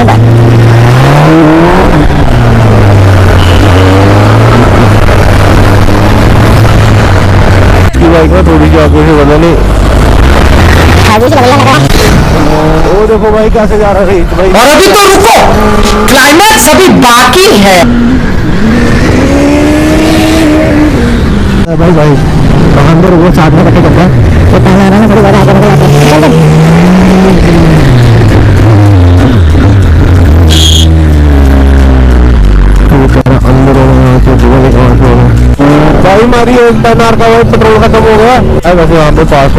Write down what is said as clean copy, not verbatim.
था। बाइक में थोड़ी सी आगे से बदले वो देखो भाई कैसे जा रहा है भाई। और अभी तो रुको, क्लाइमैक्स अभी बाकी है। भाई भाई हम लोग वो साथ में इकट्ठे करते हैं तो पहले आना थोड़ी बार आगे निकल आते हैं। भाई हमारी एक टन का पेट्रोल खत्म हो गया। वैसे यहाँ पे पास